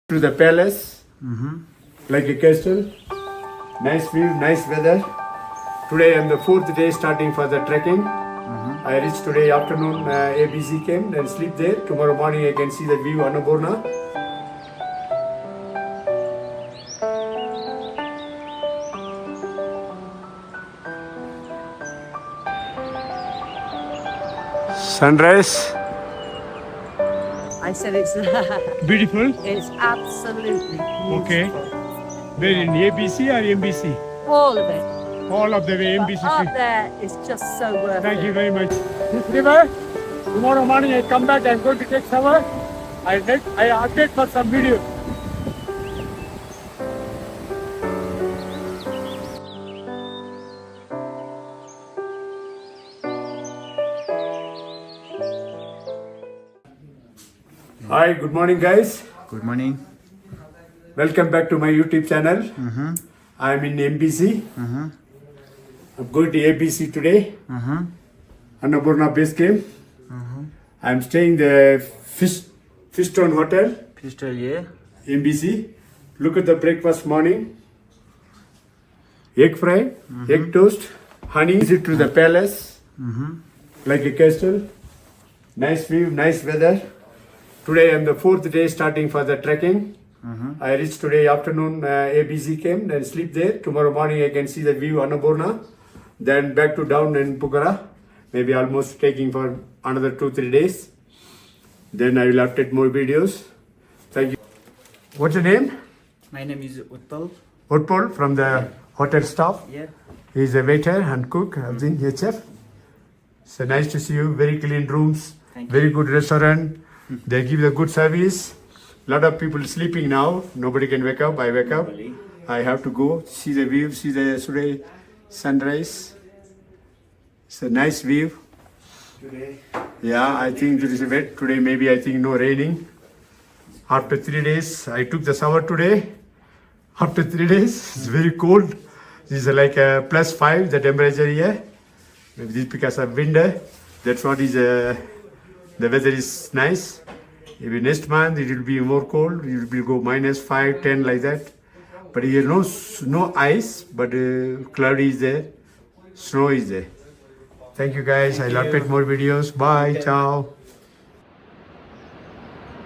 To the palace, like a castle. Nice view, nice weather. Today I'm the fourth day starting for the trekking. I reached today afternoon ABC camp and sleep there. Tomorrow morning I can see the view Annapurna. Sunrise. I said it's Beautiful. it's absolutely beautiful. Okay. Where in ABC or MBC? All of it. All of the way But MBC. up there is just so worth Thank it. you very much. This river, tomorrow morning I come back, I'm going to take shower. I update for some video. Hi, good morning guys. Good morning. Welcome back to my YouTube channel. I'm in MBC. I'm going to ABC today. Annapurna Base Camp. I'm staying the Fishstone Hotel, Pistol, yeah. MBC. Look at the breakfast morning. Egg fry, egg toast, honey. Visit to the palace, like a castle. Nice view, nice weather. Today I'm the fourth day starting for the trekking. I reached today afternoon ABC camp and sleep there. Tomorrow morning I can see the view Annapurna. Then back to down in Pokhara. Maybe almost taking for another 2-3 days. Then I will update more videos. Thank you. What's your name? My name is Utpal. Utpal from the hotel staff. Yeah. He's a waiter and cook, everything, head chef. So nice to see you. Very clean rooms, Thank very good restaurant. They give the good service. Lot of people sleeping now. Nobody can wake up. I wake up. I have to go see the view, see the today sunrise. It's a nice view. Today. Yeah, I think there is a wet today. Maybe I think no raining. After 3 days, I took the shower today. After 3 days, it's very cold. This is like a +5 the temperature here. Maybe this because of wind. That's what is. The weather is nice. Maybe next month it will be more cold. It will go -5, 10 like that. But here no ice, but cloudy is there. Snow is there. Thank you guys. I'll update more videos. Bye. Ciao.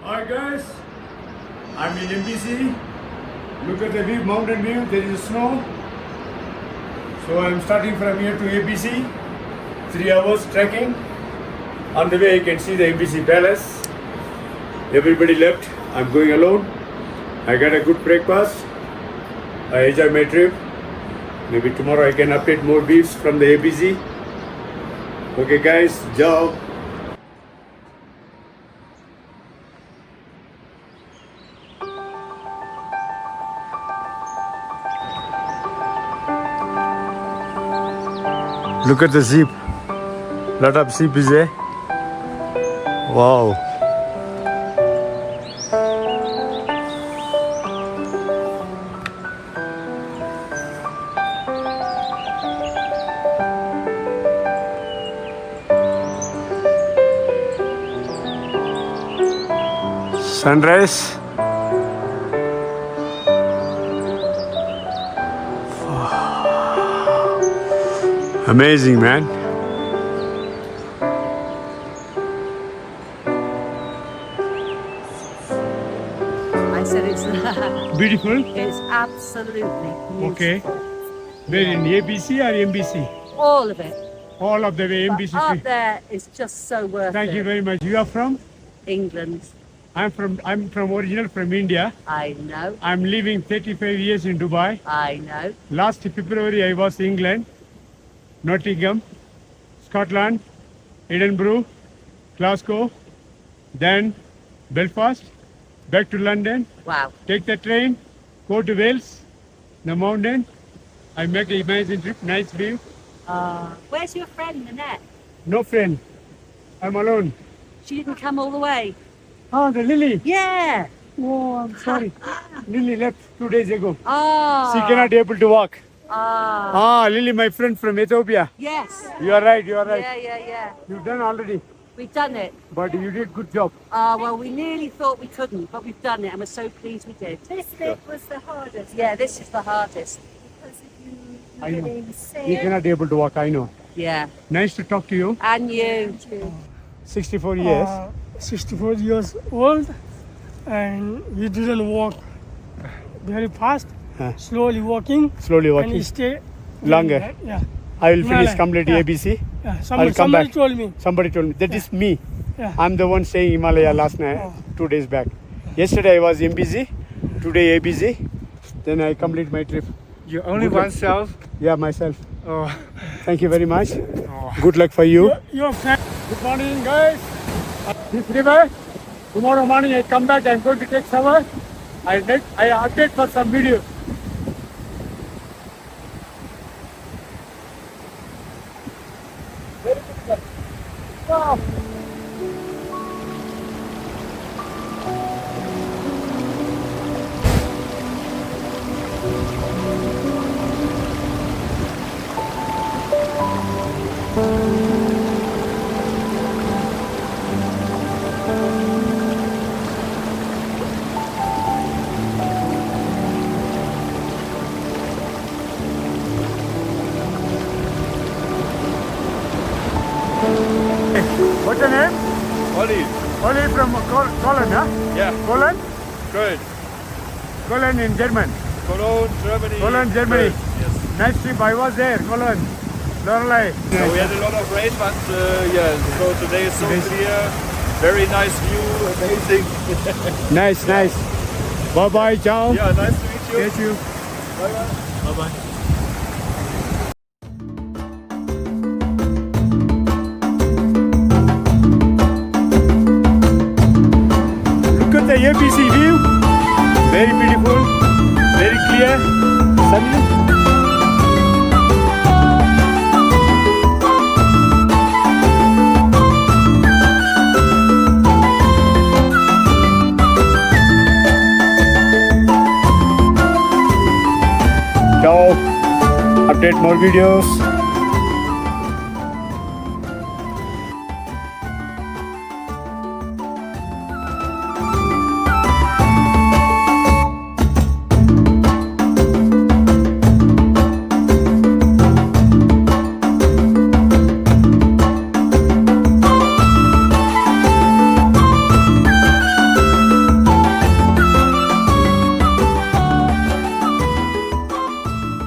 Hi guys. I'm in MBC. Look at the view, mountain view. There is snow. So I'm starting from here to ABC. 3 hours trekking. On the way you can see the MBC Palace. Everybody left. I'm going alone. I got a good breakfast. I enjoy my trip. Maybe tomorrow I can update more views from the ABC. Okay guys, ciao. Look at the sheep. Lot of sheep is there. Wow. Sunrise. Amazing, man. I said it's Beautiful. it's absolutely beautiful. Okay. Where in ABC or MBC? All of it. All of the way But MBC. up there is just so worth Thank it. you very much. You are from? England. I'm from original from India. I know. I'm living 35 years in Dubai. I know. Last February I was England, Nottingham, Scotland, Edinburgh, Glasgow, then Belfast, back to London, Wow. take the train, go to Wales, the mountain. I make an amazing trip, nice view. Where's your friend, Nanette? No friend, I'm alone. She didn't come all the way. Oh, the Lily. Yeah. Oh, I'm sorry. Lily left 2 days ago. Oh. She cannot be able to walk. Ah. Lily, my friend from Ethiopia. Yes. You are right, you are right. Yeah, yeah, yeah. You've done already. We've done it. but you did good job. Well, we nearly thought we couldn't, but we've done it, and we're so pleased we did. This bit was the hardest. Yeah, this is the hardest. Because if I you know. really say You it, cannot be able to walk, I know. Yeah, Nice to talk to you. and you. 64 years. 64 years old, and he didn't walk very fast, Huh. slowly walking, Slowly and walking. he stay Longer. Yeah, I will finish Yeah. complete Yeah. ABC. yeah. I'll Somebody, come somebody back. told me. Somebody told me. That is me. Yeah. I'm the one staying Himalaya last night, Oh. 2 days back. Yesterday I was MBZ, today ABC. Then I complete my trip. You only Good luck. oneself? Yeah, myself. Oh. Thank you very much. Oh. Good luck for you. Your friend. Good morning, guys. This river. Tomorrow morning I come back. I'm going to take shower. I update for some video. Very good. Wow. What's your name? Ollie. Only from Cologne, huh? Yeah. Cologne? Good. Cologne in German. Cologne, Germany. Cologne, Germany. Good. Yes. Nice trip. I was there, Cologne. Lorelei. So we had a lot of rain, but yeah, so today is so clear. Very nice view, amazing. Nice, nice. Bye bye, ciao. Yeah, nice to meet you. Get you. Bye bye. Look at the ABC view. Very beautiful, very clear, sunny. Ciao. Update more videos.